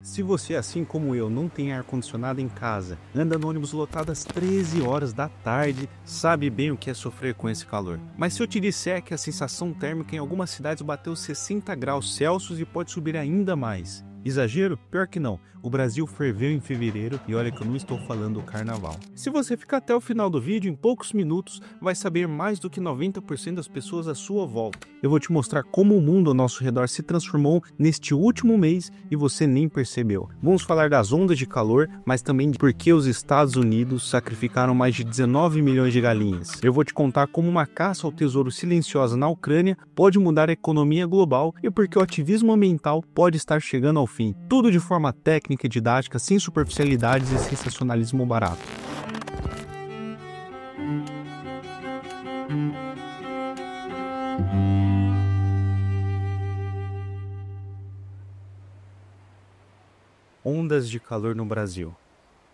Se você, assim como eu, não tem ar-condicionado em casa, anda no ônibus lotado às 13 horas da tarde, sabe bem o que é sofrer com esse calor. Mas se eu te disser que a sensação térmica em algumas cidades bateu 60 graus Celsius e pode subir ainda mais, exagero? Pior que não. O Brasil ferveu em fevereiro e olha que eu não estou falando do carnaval. Se você ficar até o final do vídeo, em poucos minutos, vai saber mais do que 90% das pessoas à sua volta. Eu vou te mostrar como o mundo ao nosso redor se transformou neste último mês e você nem percebeu. Vamos falar das ondas de calor, mas também de por que os Estados Unidos sacrificaram mais de 19 milhões de galinhas. Eu vou te contar como uma caça ao tesouro silenciosa na Ucrânia pode mudar a economia global e por que o ativismo ambiental pode estar chegando ao fim. Tudo de forma técnica e didática, sem superficialidades e sensacionalismo barato. Ondas de calor no Brasil.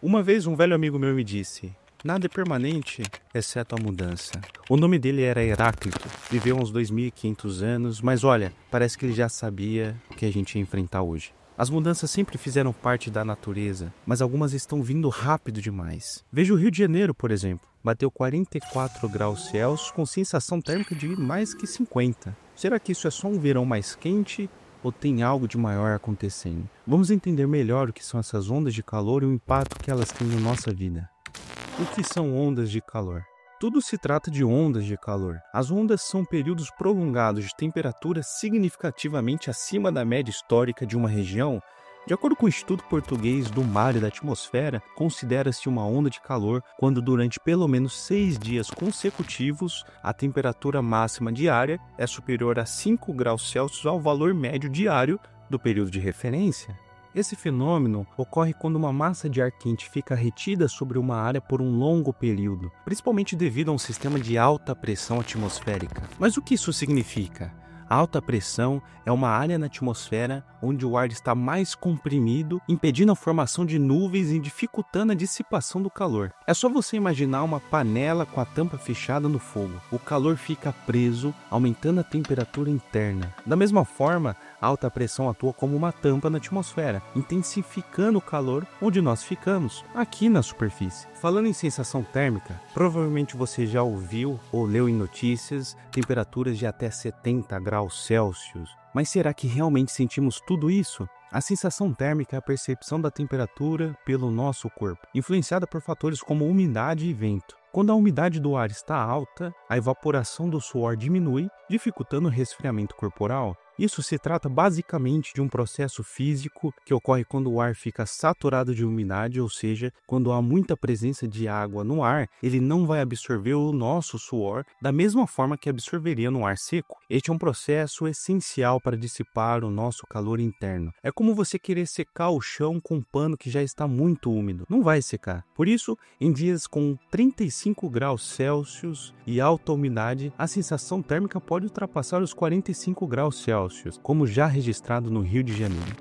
Uma vez um velho amigo meu me disse: nada é permanente, exceto a mudança. O nome dele era Heráclito, viveu uns 2.500 anos, mas olha, parece que ele já sabia o que a gente ia enfrentar hoje. As mudanças sempre fizeram parte da natureza, mas algumas estão vindo rápido demais. Veja o Rio de Janeiro, por exemplo. Bateu 44 graus Celsius com sensação térmica de mais que 50. Será que isso é só um verão mais quente ou tem algo de maior acontecendo? Vamos entender melhor o que são essas ondas de calor e o impacto que elas têm na nossa vida. O que são ondas de calor? Tudo se trata de ondas de calor. As ondas são períodos prolongados de temperatura significativamente acima da média histórica de uma região. De acordo com o Instituto Português do Mar e da Atmosfera, considera-se uma onda de calor quando durante pelo menos 6 dias consecutivos a temperatura máxima diária é superior a 5 graus Celsius ao valor médio diário do período de referência. Esse fenômeno ocorre quando uma massa de ar quente fica retida sobre uma área por um longo período, principalmente devido a um sistema de alta pressão atmosférica. Mas o que isso significa? A alta pressão é uma área na atmosfera onde o ar está mais comprimido, impedindo a formação de nuvens e dificultando a dissipação do calor. É só você imaginar uma panela com a tampa fechada no fogo. O calor fica preso, aumentando a temperatura interna. Da mesma forma, a alta pressão atua como uma tampa na atmosfera, intensificando o calor onde nós ficamos, aqui na superfície. Falando em sensação térmica, provavelmente você já ouviu ou leu em notícias temperaturas de até 70 graus Celsius. Mas será que realmente sentimos tudo isso? A sensação térmica é a percepção da temperatura pelo nosso corpo, influenciada por fatores como umidade e vento. Quando a umidade do ar está alta, a evaporação do suor diminui, dificultando o resfriamento corporal. Isso se trata basicamente de um processo físico que ocorre quando o ar fica saturado de umidade, ou seja, quando há muita presença de água no ar, ele não vai absorver o nosso suor da mesma forma que absorveria no ar seco. Este é um processo essencial para dissipar o nosso calor interno. É como você querer secar o chão com um pano que já está muito úmido. Não vai secar. Por isso, em dias com 35 graus Celsius e alta umidade, a sensação térmica pode ultrapassar os 45 graus Celsius, como já registrado no Rio de Janeiro.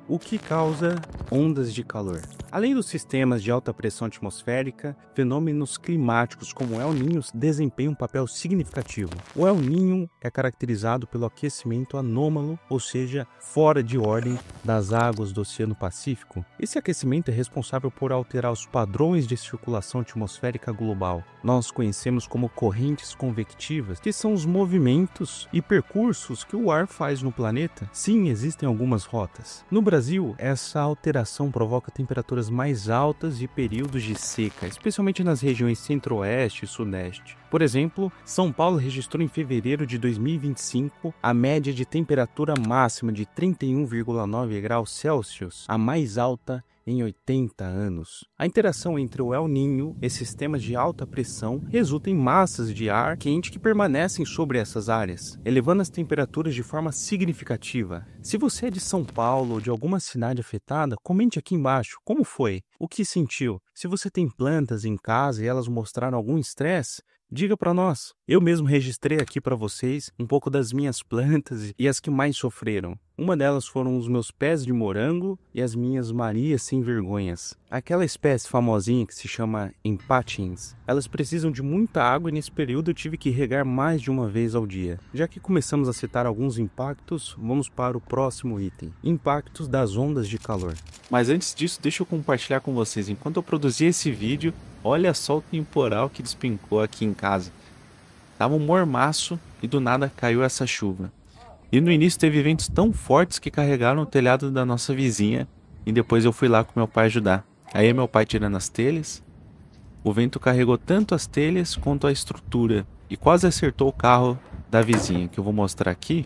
O que causa ondas de calor? Além dos sistemas de alta pressão atmosférica, fenômenos climáticos como o El Niño desempenham um papel significativo. O El Niño é caracterizado pelo aquecimento anômalo, ou seja, fora de ordem das águas do Oceano Pacífico. Esse aquecimento é responsável por alterar os padrões de circulação atmosférica global. Nós conhecemos como correntes convectivas, que são os movimentos e percursos que o ar faz no planeta. Sim, existem algumas rotas. No Brasil, essa alteração provoca temperaturas mais altas e períodos de seca, especialmente nas regiões centro-oeste e sudeste. Por exemplo, São Paulo registrou em fevereiro de 2025 a média de temperatura máxima de 31,9 graus Celsius, a mais alta em 80 anos. A interação entre o El Niño e sistemas de alta pressão resulta em massas de ar quente que permanecem sobre essas áreas, elevando as temperaturas de forma significativa. Se você é de São Paulo ou de alguma cidade afetada, comente aqui embaixo como foi, o que sentiu. Se você tem plantas em casa e elas mostraram algum estresse, diga para nós. Eu mesmo registrei aqui para vocês um pouco das minhas plantas e as que mais sofreram. Uma delas foram os meus pés de morango e as minhas Marias sem vergonhas. Aquela espécie famosinha que se chama empatins. Elas precisam de muita água e nesse período eu tive que regar mais de uma vez ao dia. Já que começamos a citar alguns impactos, vamos para o próximo item. Impactos das ondas de calor. Mas antes disso, deixa eu compartilhar com vocês. Enquanto eu produzia esse vídeo, olha só o temporal que despencou aqui em casa. Tava um mormaço e do nada caiu essa chuva. E no início teve ventos tão fortes que carregaram o telhado da nossa vizinha e depois eu fui lá com meu pai ajudar. Aí meu pai tirando as telhas, o vento carregou tanto as telhas quanto a estrutura e quase acertou o carro da vizinha, que eu vou mostrar aqui.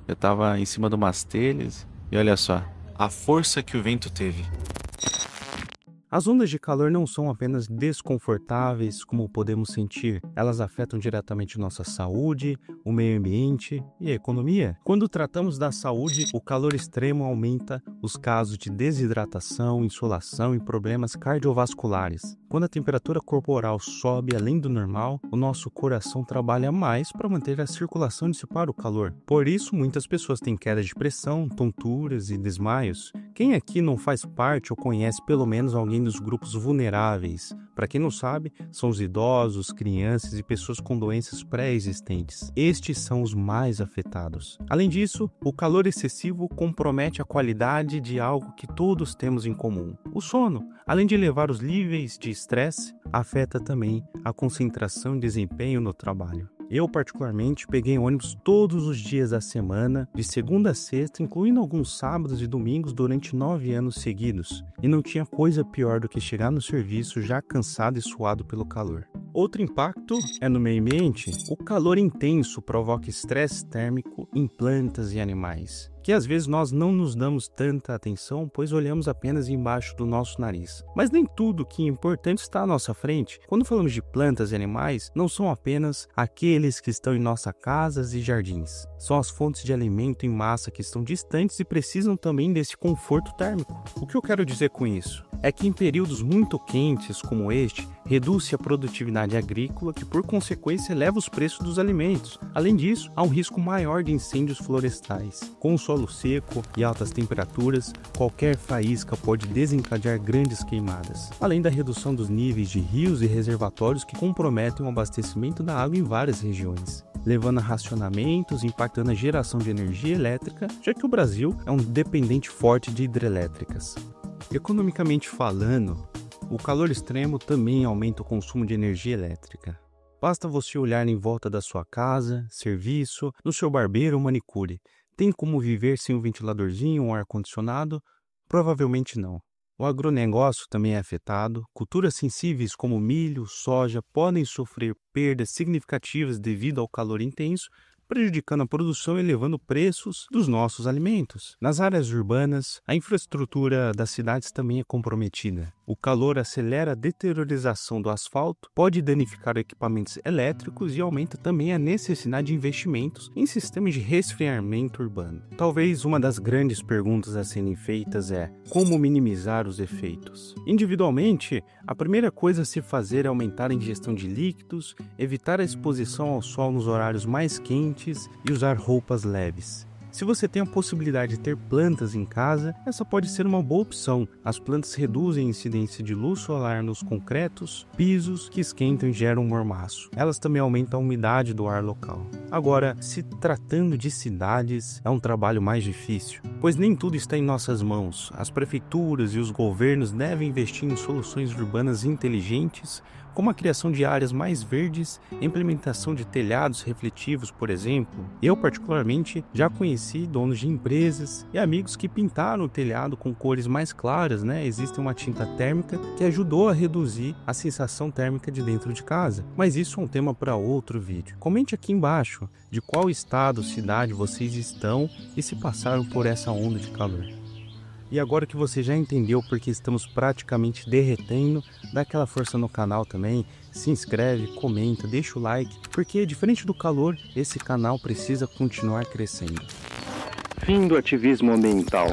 Eu tava em cima de umas telhas e olha só, a força que o vento teve. As ondas de calor não são apenas desconfortáveis, como podemos sentir. Elas afetam diretamente nossa saúde, o meio ambiente e a economia. Quando tratamos da saúde, o calor extremo aumenta os casos de desidratação, insolação e problemas cardiovasculares. Quando a temperatura corporal sobe além do normal, o nosso coração trabalha mais para manter a circulação e dissipar o calor. Por isso, muitas pessoas têm queda de pressão, tonturas e desmaios. Quem aqui não faz parte ou conhece pelo menos alguém dos grupos vulneráveis? Para quem não sabe, são os idosos, crianças e pessoas com doenças pré-existentes. Estes são os mais afetados. Além disso, o calor excessivo compromete a qualidade de algo que todos temos em comum: o sono. Além de elevar os níveis de estresse, afeta também a concentração e desempenho no trabalho. Eu, particularmente, peguei ônibus todos os dias da semana, de segunda a sexta, incluindo alguns sábados e domingos durante 9 anos seguidos. E não tinha coisa pior do que chegar no serviço já cansado e suado pelo calor. Outro impacto é no meio ambiente. O calor intenso provoca estresse térmico em plantas e animais, que às vezes nós não nos damos tanta atenção, pois olhamos apenas embaixo do nosso nariz. Mas nem tudo que é importante está à nossa frente. Quando falamos de plantas e animais, não são apenas aqueles que estão em nossas casas e jardins. São as fontes de alimento em massa que estão distantes e precisam também desse conforto térmico. O que eu quero dizer com isso? É que em períodos muito quentes como este, reduz-se a produtividade agrícola, que por consequência eleva os preços dos alimentos. Além disso, há um risco maior de incêndios florestais. Com o solo seco e altas temperaturas, qualquer faísca pode desencadear grandes queimadas, além da redução dos níveis de rios e reservatórios que comprometem o abastecimento da água em várias regiões, levando a racionamentos e impactando a geração de energia elétrica, já que o Brasil é um dependente forte de hidrelétricas. Economicamente falando, o calor extremo também aumenta o consumo de energia elétrica. Basta você olhar em volta da sua casa, serviço, no seu barbeiro ou manicure. Tem como viver sem um ventiladorzinho ou um ar-condicionado? Provavelmente não. O agronegócio também é afetado. Culturas sensíveis como milho, soja podem sofrer perdas significativas devido ao calor intenso, prejudicando a produção e elevando preços dos nossos alimentos. Nas áreas urbanas, a infraestrutura das cidades também é comprometida. O calor acelera a deteriorização do asfalto, pode danificar equipamentos elétricos e aumenta também a necessidade de investimentos em sistemas de resfriamento urbano. Talvez uma das grandes perguntas a serem feitas é: como minimizar os efeitos? Individualmente, a primeira coisa a se fazer é aumentar a ingestão de líquidos, evitar a exposição ao sol nos horários mais quentes e usar roupas leves. Se você tem a possibilidade de ter plantas em casa, essa pode ser uma boa opção. As plantas reduzem a incidência de luz solar nos concretos, pisos que esquentam e geram mormaço. Elas também aumentam a umidade do ar local. Agora, se tratando de cidades, é um trabalho mais difícil, pois nem tudo está em nossas mãos. As prefeituras e os governos devem investir em soluções urbanas inteligentes, como a criação de áreas mais verdes, implementação de telhados refletivos, por exemplo. Eu, particularmente, já conheci donos de empresas e amigos que pintaram o telhado com cores mais claras, Existe uma tinta térmica que ajudou a reduzir a sensação térmica de dentro de casa. Mas isso é um tema para outro vídeo. Comente aqui embaixo de qual estado, cidade vocês estão e se passaram por essa onda de calor. E agora que você já entendeu porque estamos praticamente derretendo, dá aquela força no canal também, se inscreve, comenta, deixa o like, porque diferente do calor, esse canal precisa continuar crescendo. Fim do ativismo ambiental.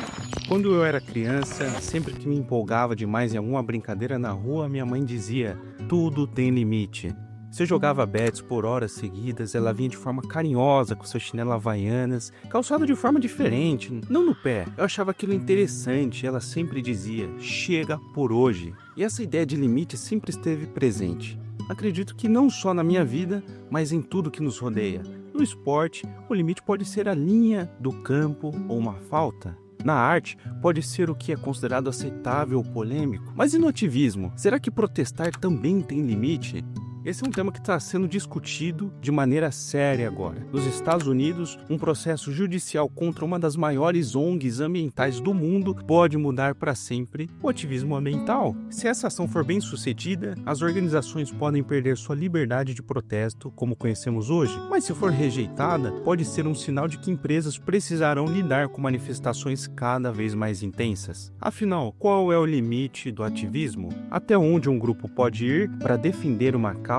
Quando eu era criança, sempre que me empolgava demais em alguma brincadeira na rua, minha mãe dizia: tudo tem limite. Você jogava bets por horas seguidas, ela vinha de forma carinhosa, com suas chinelas havaianas, calçada de forma diferente, não no pé. Eu achava aquilo interessante, ela sempre dizia, chega por hoje. E essa ideia de limite sempre esteve presente. Acredito que não só na minha vida, mas em tudo que nos rodeia. No esporte, o limite pode ser a linha do campo ou uma falta. Na arte, pode ser o que é considerado aceitável ou polêmico. Mas e no ativismo? Será que protestar também tem limite? Esse é um tema que está sendo discutido de maneira séria agora. Nos Estados Unidos, um processo judicial contra uma das maiores ONGs ambientais do mundo pode mudar para sempre o ativismo ambiental. Se essa ação for bem sucedida, as organizações podem perder sua liberdade de protesto, como conhecemos hoje. Mas se for rejeitada, pode ser um sinal de que empresas precisarão lidar com manifestações cada vez mais intensas. Afinal, qual é o limite do ativismo? Até onde um grupo pode ir para defender uma causa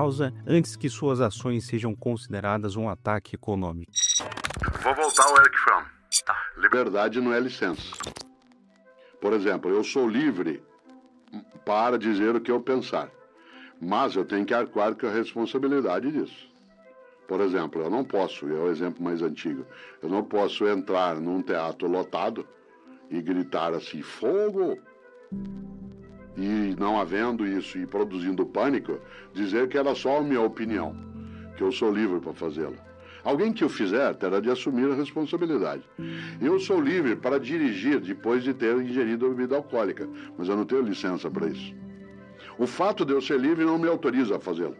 antes que suas ações sejam consideradas um ataque econômico? Vou voltar ao Eric Fromm. Tá. Liberdade não é licença. Por exemplo, eu sou livre para dizer o que eu pensar, mas eu tenho que arcar com a responsabilidade disso. Por exemplo, eu não posso, é o exemplo mais antigo, eu não posso entrar num teatro lotado e gritar assim, fogo! E não havendo isso e produzindo pânico, dizer que era só a minha opinião, que eu sou livre para fazê-la. Alguém que o fizer terá de assumir a responsabilidade. Eu sou livre para dirigir depois de ter ingerido bebida alcoólica, mas eu não tenho licença para isso. O fato de eu ser livre não me autoriza a fazê-lo.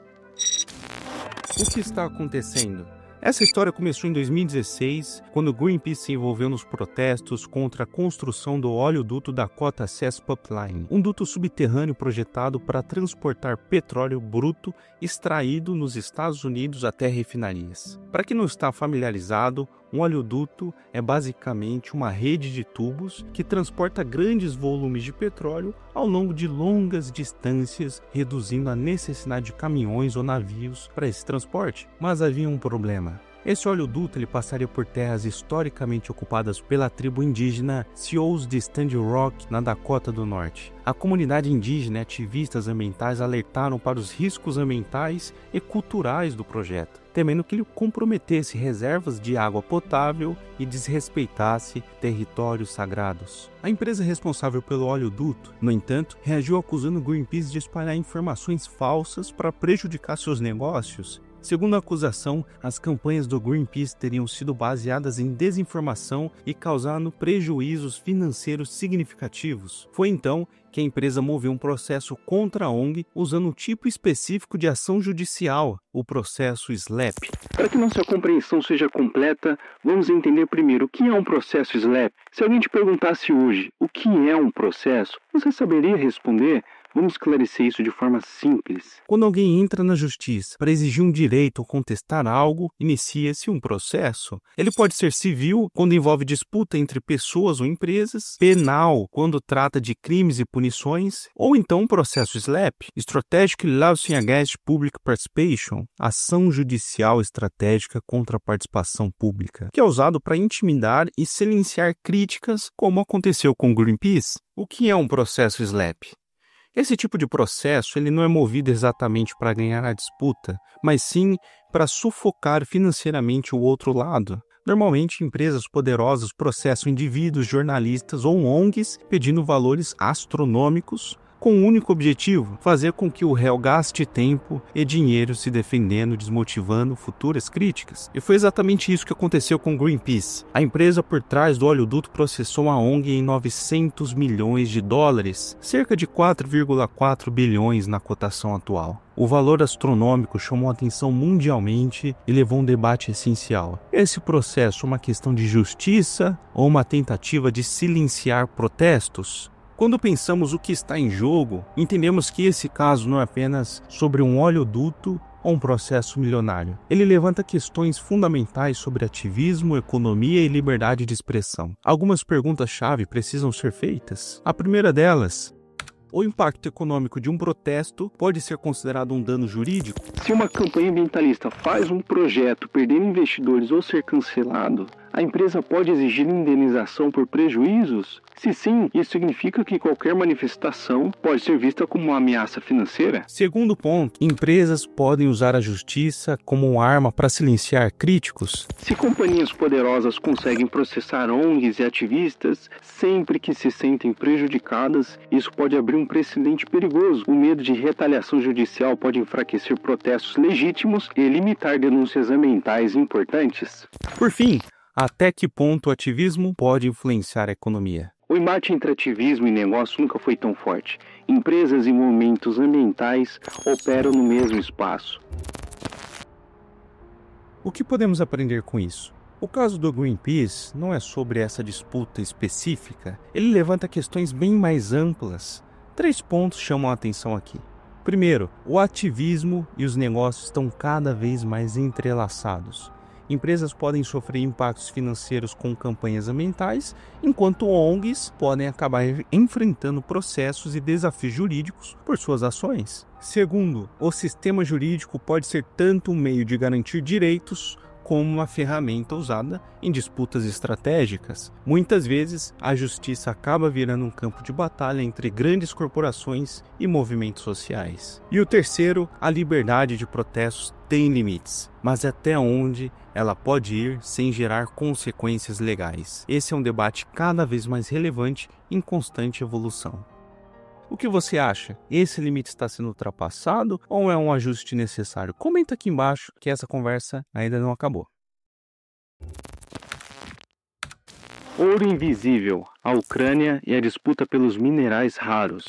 O que está acontecendo? Essa história começou em 2016, quando o Greenpeace se envolveu nos protestos contra a construção do oleoduto Dakota Access Pipeline, um duto subterrâneo projetado para transportar petróleo bruto extraído nos Estados Unidos até refinarias. Para quem não está familiarizado, um oleoduto é basicamente uma rede de tubos que transporta grandes volumes de petróleo ao longo de longas distâncias, reduzindo a necessidade de caminhões ou navios para esse transporte. Mas havia um problema. Esse oleoduto ele passaria por terras historicamente ocupadas pela tribo indígena Sioux de Standing Rock, na Dakota do Norte. A comunidade indígena e ativistas ambientais alertaram para os riscos ambientais e culturais do projeto, temendo que ele comprometesse reservas de água potável e desrespeitasse territórios sagrados. A empresa responsável pelo oleoduto, no entanto, reagiu acusando o Greenpeace de espalhar informações falsas para prejudicar seus negócios. Segundo a acusação, as campanhas do Greenpeace teriam sido baseadas em desinformação e causando prejuízos financeiros significativos. Foi então que a empresa moveu um processo contra a ONG usando um tipo específico de ação judicial, o processo SLAPP. Para que nossa compreensão seja completa, vamos entender primeiro o que é um processo SLAPP. Se alguém te perguntasse hoje o que é um processo, você saberia responder? Vamos esclarecer isso de forma simples. Quando alguém entra na justiça para exigir um direito ou contestar algo, inicia-se um processo. Ele pode ser civil, quando envolve disputa entre pessoas ou empresas, penal, quando trata de crimes e punições, ou então um processo SLAPP, Strategic Lawsuit Against Public Participation, ação judicial estratégica contra a participação pública, que é usado para intimidar e silenciar críticas, como aconteceu com o Greenpeace. O que é um processo SLAPP? Esse tipo de processo ele não é movido exatamente para ganhar a disputa, mas sim para sufocar financeiramente o outro lado. Normalmente, empresas poderosas processam indivíduos, jornalistas ou ONGs pedindo valores astronômicos com um único objetivo, fazer com que o réu gaste tempo e dinheiro se defendendo, desmotivando futuras críticas. E foi exatamente isso que aconteceu com o Greenpeace. A empresa por trás do oleoduto processou a ONG em 900 milhões de dólares, cerca de 4,4 bilhões na cotação atual. O valor astronômico chamou a atenção mundialmente e levou a um debate essencial. Esse processo é uma questão de justiça ou uma tentativa de silenciar protestos? Quando pensamos o que está em jogo, entendemos que esse caso não é apenas sobre um oleoduto ou um processo milionário. Ele levanta questões fundamentais sobre ativismo, economia e liberdade de expressão. Algumas perguntas-chave precisam ser feitas. A primeira delas: o impacto econômico de um protesto pode ser considerado um dano jurídico? Se uma campanha ambientalista faz um projeto perder investidores ou ser cancelado, A empresa pode exigir indenização por prejuízos? Se sim, isso significa que qualquer manifestação pode ser vista como uma ameaça financeira? Segundo ponto, empresas podem usar a justiça como uma arma para silenciar críticos. Se companhias poderosas conseguem processar ONGs e ativistas sempre que se sentem prejudicadas, isso pode abrir um precedente perigoso. O medo de retaliação judicial pode enfraquecer protestos legítimos e limitar denúncias ambientais importantes. Por fim, até que ponto o ativismo pode influenciar a economia? O embate entre ativismo e negócio nunca foi tão forte. Empresas e movimentos ambientais operam no mesmo espaço. O que podemos aprender com isso? O caso do Greenpeace não é sobre essa disputa específica, ele levanta questões bem mais amplas. 3 pontos chamam a atenção aqui. Primeiro, o ativismo e os negócios estão cada vez mais entrelaçados. Empresas podem sofrer impactos financeiros com campanhas ambientais, enquanto ONGs podem acabar enfrentando processos e desafios jurídicos por suas ações. Segundo, o sistema jurídico pode ser tanto um meio de garantir direitos como uma ferramenta usada em disputas estratégicas. Muitas vezes, a justiça acaba virando um campo de batalha entre grandes corporações e movimentos sociais. E o terceiro, a liberdade de protestos tem limites, mas até onde ela pode ir sem gerar consequências legais? Esse é um debate cada vez mais relevante em constante evolução. O que você acha? Esse limite está sendo ultrapassado ou é um ajuste necessário? Comenta aqui embaixo que essa conversa ainda não acabou. Ouro invisível, a Ucrânia e a disputa pelos minerais raros.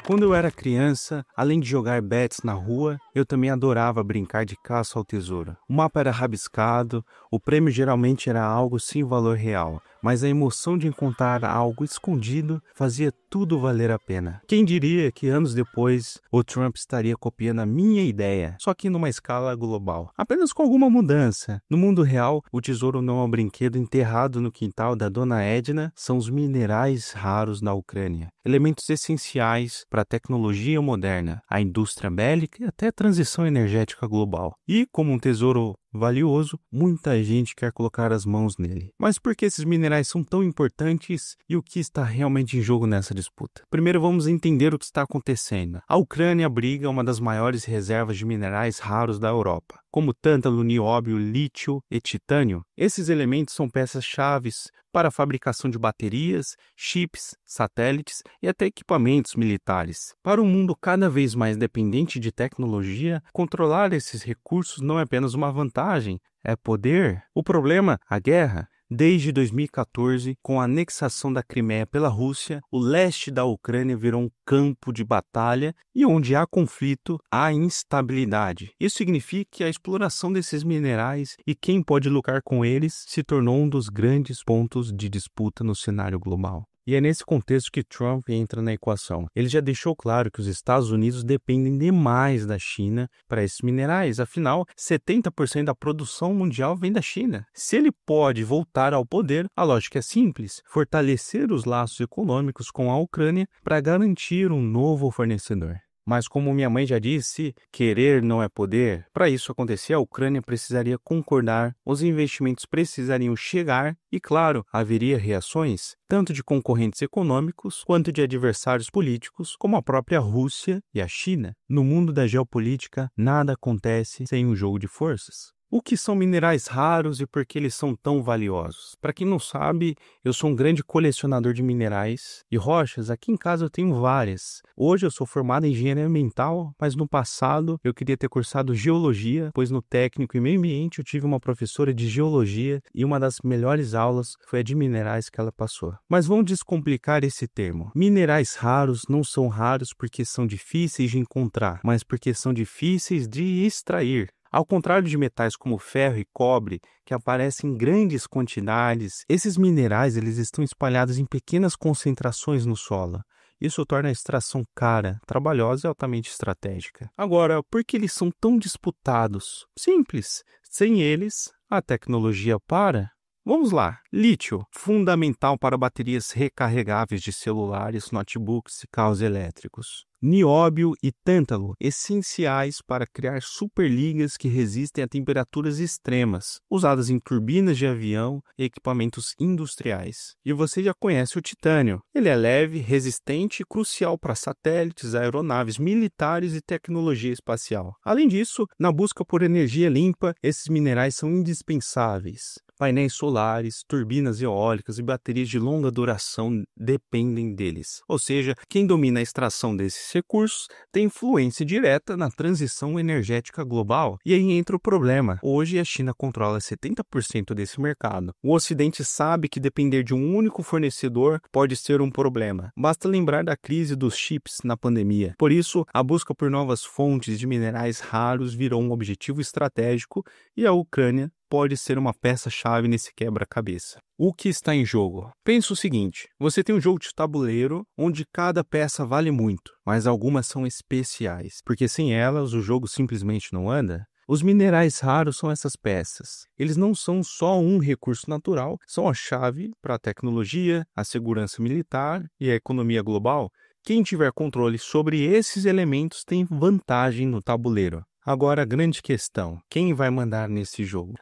Quando eu era criança, além de jogar bets na rua, eu também adorava brincar de caça ao tesouro. O mapa era rabiscado, o prêmio geralmente era algo sem valor real, mas a emoção de encontrar algo escondido fazia tudo valer a pena. Quem diria que anos depois o Trump estaria copiando a minha ideia, só que numa escala global, apenas com alguma mudança. No mundo real, o tesouro não é um brinquedo enterrado no quintal da Dona Edna, são os minerais raros na Ucrânia, elementos essenciais para a tecnologia moderna, a indústria bélica e até a transição energética global. E, como um tesouro valioso, muita gente quer colocar as mãos nele. Mas por que esses minerais são tão importantes e o que está realmente em jogo nessa disputa? Primeiro vamos entender o que está acontecendo. A Ucrânia abriga uma das maiores reservas de minerais raros da Europa, como tântalo, nióbio, lítio e titânio. Esses elementos são peças-chave para a fabricação de baterias, chips, satélites e até equipamentos militares. Para um mundo cada vez mais dependente de tecnologia, controlar esses recursos não é apenas uma vantagem, é poder. O problema, a guerra. Desde 2014, com a anexação da Crimeia pela Rússia, o leste da Ucrânia virou um campo de batalha e onde há conflito, há instabilidade. Isso significa que a exploração desses minerais e quem pode lucrar com eles se tornou um dos grandes pontos de disputa no cenário global. E é nesse contexto que Trump entra na equação. Ele já deixou claro que os Estados Unidos dependem demais da China para esses minerais. Afinal, 70% da produção mundial vem da China. Se ele pode voltar ao poder, a lógica é simples: fortalecer os laços econômicos com a Ucrânia para garantir um novo fornecedor. Mas como minha mãe já disse, querer não é poder. Para isso acontecer, a Ucrânia precisaria concordar, os investimentos precisariam chegar e, claro, haveria reações, tanto de concorrentes econômicos quanto de adversários políticos, como a própria Rússia e a China. No mundo da geopolítica, nada acontece sem um jogo de forças. O que são minerais raros e por que eles são tão valiosos? Para quem não sabe, eu sou um grande colecionador de minerais e rochas. Aqui em casa eu tenho várias. Hoje eu sou formado em engenharia ambiental, mas no passado eu queria ter cursado geologia, pois no técnico e meio ambiente eu tive uma professora de geologia e uma das melhores aulas foi a de minerais que ela passou. Mas vamos descomplicar esse termo. Minerais raros não são raros porque são difíceis de encontrar, mas porque são difíceis de extrair. Ao contrário de metais como ferro e cobre, que aparecem em grandes quantidades, esses minerais eles estão espalhados em pequenas concentrações no solo. Isso torna a extração cara, trabalhosa e altamente estratégica. Agora, por que eles são tão disputados? Simples. Sem eles, a tecnologia para. Vamos lá. Lítio, fundamental para baterias recarregáveis de celulares, notebooks e carros elétricos. Nióbio e tântalo, essenciais para criar superligas que resistem a temperaturas extremas, usadas em turbinas de avião e equipamentos industriais. E você já conhece o titânio. Ele é leve, resistente e crucial para satélites, aeronaves militares e tecnologia espacial. Além disso, na busca por energia limpa, esses minerais são indispensáveis. Painéis solares, turbinas eólicas e baterias de longa duração dependem deles. Ou seja, quem domina a extração desses recursos tem influência direta na transição energética global. E aí entra o problema. Hoje a China controla 70% desse mercado. O Ocidente sabe que depender de um único fornecedor pode ser um problema. Basta lembrar da crise dos chips na pandemia. Por isso, a busca por novas fontes de minerais raros virou um objetivo estratégico e a Ucrânia pode ser uma peça-chave nesse quebra-cabeça. O que está em jogo? Pensa o seguinte, você tem um jogo de tabuleiro onde cada peça vale muito, mas algumas são especiais, porque sem elas o jogo simplesmente não anda. Os minerais raros são essas peças. Eles não são só um recurso natural, são a chave para a tecnologia, a segurança militar e a economia global. Quem tiver controle sobre esses elementos tem vantagem no tabuleiro. Agora a grande questão, quem vai mandar nesse jogo?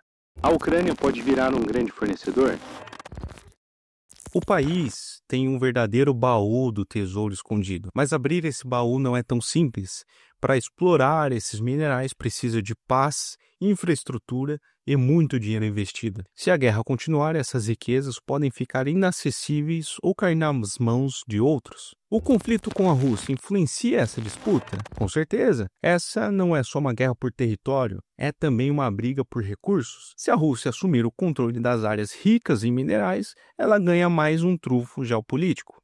A Ucrânia pode virar um grande fornecedor? O país tem um verdadeiro baú do tesouro escondido, mas abrir esse baú não é tão simples. Para explorar esses minerais precisa de paz, infraestrutura e muito dinheiro investido. Se a guerra continuar, essas riquezas podem ficar inacessíveis ou cair nas mãos de outros. O conflito com a Rússia influencia essa disputa? Com certeza. Essa não é só uma guerra por território, é também uma briga por recursos. Se a Rússia assumir o controle das áreas ricas em minerais, ela ganha mais um trunfo geopolítico.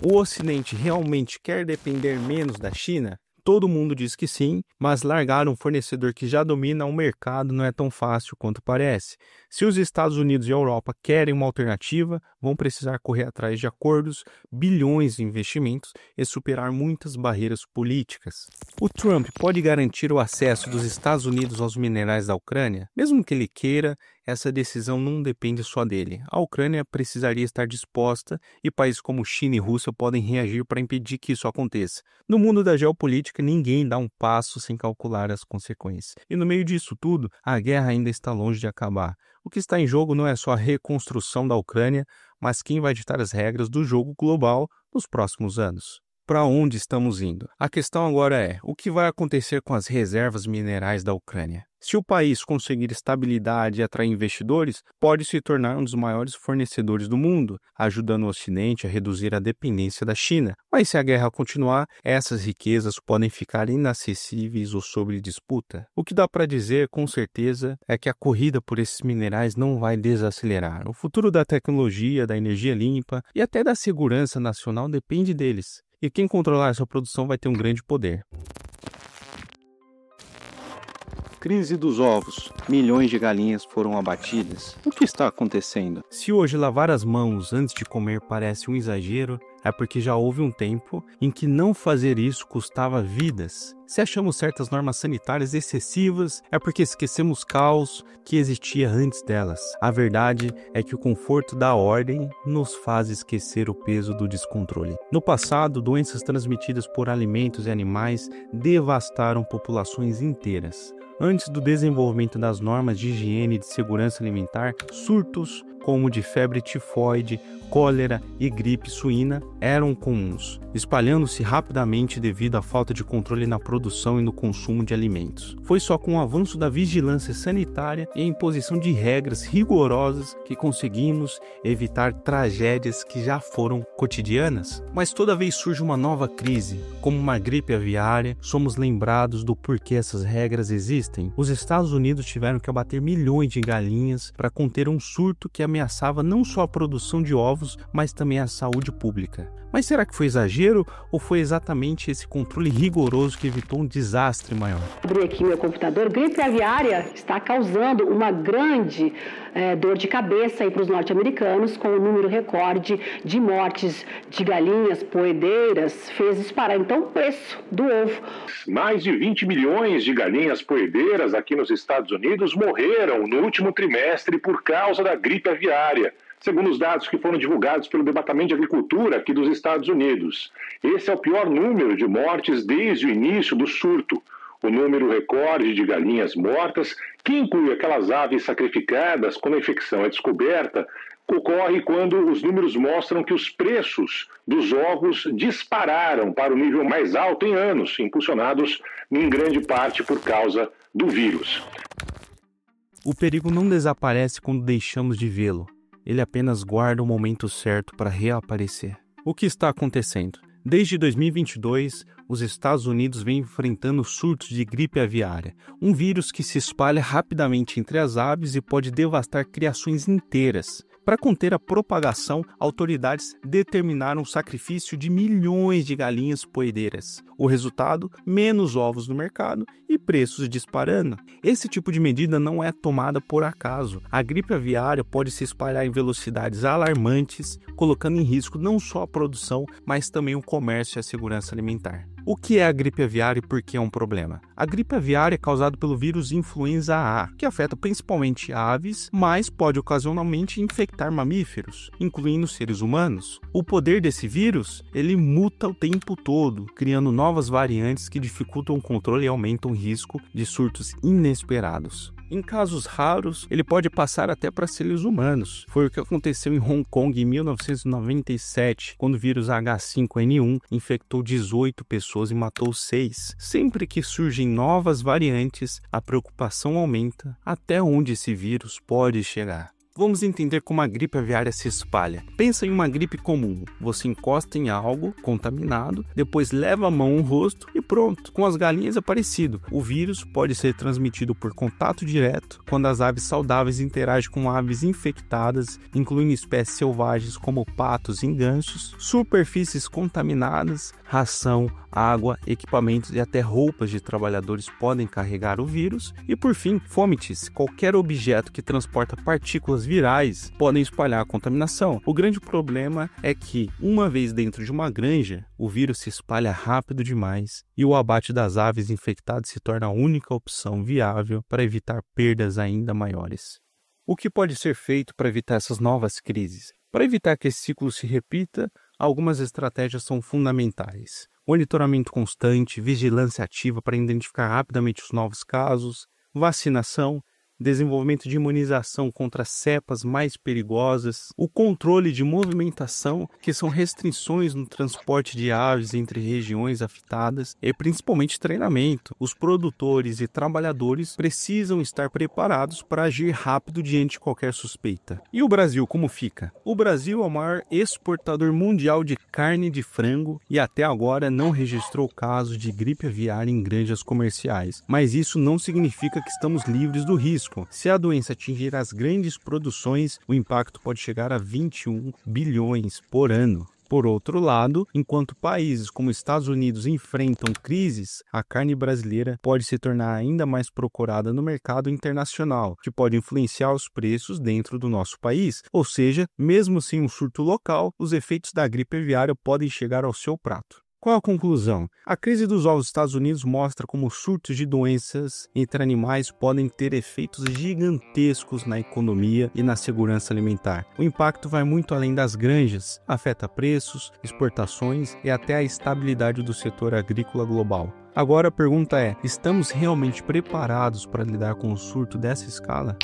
O Ocidente realmente quer depender menos da China? Todo mundo diz que sim, mas largar um fornecedor que já domina o mercado não é tão fácil quanto parece. Se os Estados Unidos e a Europa querem uma alternativa, vão precisar correr atrás de acordos, bilhões de investimentos e superar muitas barreiras políticas. O Trump pode garantir o acesso dos Estados Unidos aos minerais da Ucrânia? Mesmo que ele queira, essa decisão não depende só dele. A Ucrânia precisaria estar disposta e países como China e Rússia podem reagir para impedir que isso aconteça. No mundo da geopolítica, ninguém dá um passo sem calcular as consequências. E no meio disso tudo, a guerra ainda está longe de acabar. O que está em jogo não é só a reconstrução da Ucrânia, mas quem vai ditar as regras do jogo global nos próximos anos. Para onde estamos indo? A questão agora é, o que vai acontecer com as reservas minerais da Ucrânia? Se o país conseguir estabilidade e atrair investidores, pode se tornar um dos maiores fornecedores do mundo, ajudando o Ocidente a reduzir a dependência da China. Mas se a guerra continuar, essas riquezas podem ficar inacessíveis ou sob disputa. O que dá para dizer com certeza é que a corrida por esses minerais não vai desacelerar. O futuro da tecnologia, da energia limpa e até da segurança nacional depende deles. E quem controlar essa produção vai ter um grande poder. Crise dos ovos. Milhões de galinhas foram abatidas. O que está acontecendo? Se hoje lavar as mãos antes de comer parece um exagero, é porque já houve um tempo em que não fazer isso custava vidas. Se achamos certas normas sanitárias excessivas, é porque esquecemos caos que existia antes delas. A verdade é que o conforto da ordem nos faz esquecer o peso do descontrole. No passado, doenças transmitidas por alimentos e animais devastaram populações inteiras. Antes do desenvolvimento das normas de higiene e de segurança alimentar, surtos como de febre tifoide, cólera e gripe suína eram comuns, espalhando-se rapidamente devido à falta de controle na produção e no consumo de alimentos. Foi só com o avanço da vigilância sanitária e a imposição de regras rigorosas que conseguimos evitar tragédias que já foram cotidianas. Mas toda vez surge uma nova crise, como uma gripe aviária, somos lembrados do porquê essas regras existem. Os Estados Unidos tiveram que abater milhões de galinhas para conter um surto que ameaçava não só a produção de ovos, mas também a saúde pública. Mas será que foi exagero ou foi exatamente esse controle rigoroso que evitou resultou um desastre maior. Abri aqui meu computador. Gripe aviária está causando uma grande dor de cabeça para os norte-americanos, com o número recorde de mortes de galinhas poedeiras fez disparar então o preço do ovo. Mais de 20 milhões de galinhas poedeiras aqui nos Estados Unidos morreram no último trimestre por causa da gripe aviária, segundo os dados que foram divulgados pelo Departamento de Agricultura aqui dos Estados Unidos. Esse é o pior número de mortes desde o início do surto. O número recorde de galinhas mortas, que inclui aquelas aves sacrificadas quando a infecção é descoberta, ocorre quando os números mostram que os preços dos ovos dispararam para o nível mais alto em anos, impulsionados em grande parte por causa do vírus. O perigo não desaparece quando deixamos de vê-lo. Ele apenas guarda o momento certo para reaparecer. O que está acontecendo? Desde 2022, os Estados Unidos vêm enfrentando surtos de gripe aviária, um vírus que se espalha rapidamente entre as aves e pode devastar criações inteiras. Para conter a propagação, autoridades determinaram o sacrifício de milhões de galinhas poedeiras. O resultado? Menos ovos no mercado e preços disparando. Esse tipo de medida não é tomada por acaso. A gripe aviária pode se espalhar em velocidades alarmantes, colocando em risco não só a produção, mas também o comércio e a segurança alimentar. O que é a gripe aviária e por que é um problema? A gripe aviária é causada pelo vírus influenza A, que afeta principalmente aves, mas pode ocasionalmente infectar mamíferos, incluindo seres humanos. O poder desse vírus, ele muta o tempo todo, criando novas variantes que dificultam o controle e aumentam o risco de surtos inesperados. Em casos raros, ele pode passar até para seres humanos. Foi o que aconteceu em Hong Kong em 1997, quando o vírus H5N1 infectou 18 pessoas e matou 6. Sempre que surgem novas variantes, a preocupação aumenta até onde esse vírus pode chegar. Vamos entender como a gripe aviária se espalha. Pensa em uma gripe comum. Você encosta em algo contaminado, depois leva a mão no rosto e pronto. Com as galinhas é parecido. O vírus pode ser transmitido por contato direto, quando as aves saudáveis interagem com aves infectadas, incluindo espécies selvagens como patos e gansos, superfícies contaminadas, ração, água, equipamentos e até roupas de trabalhadores podem carregar o vírus. E por fim, fomites, qualquer objeto que transporta partículas virais podem espalhar a contaminação. O grande problema é que, uma vez dentro de uma granja, o vírus se espalha rápido demais e o abate das aves infectadas se torna a única opção viável para evitar perdas ainda maiores. O que pode ser feito para evitar essas novas crises? Para evitar que esse ciclo se repita, algumas estratégias são fundamentais. Monitoramento constante, vigilância ativa para identificar rapidamente os novos casos, vacinação, desenvolvimento de imunização contra cepas mais perigosas, o controle de movimentação, que são restrições no transporte de aves entre regiões afetadas, e principalmente treinamento. Os produtores e trabalhadores precisam estar preparados para agir rápido diante de qualquer suspeita. E o Brasil, como fica? O Brasil é o maior exportador mundial de carne de frango e até agora não registrou casos de gripe aviária em granjas comerciais. Mas isso não significa que estamos livres do risco. Se a doença atingir as grandes produções, o impacto pode chegar a 21 bilhões por ano. Por outro lado, enquanto países como Estados Unidos enfrentam crises, a carne brasileira pode se tornar ainda mais procurada no mercado internacional, que pode influenciar os preços dentro do nosso país. Ou seja, mesmo sem um surto local, os efeitos da gripe aviária podem chegar ao seu prato. Qual a conclusão? A crise dos ovos dos Estados Unidos mostra como surtos de doenças entre animais podem ter efeitos gigantescos na economia e na segurança alimentar. O impacto vai muito além das granjas, afeta preços, exportações e até a estabilidade do setor agrícola global. Agora a pergunta é, estamos realmente preparados para lidar com um surto dessa escala?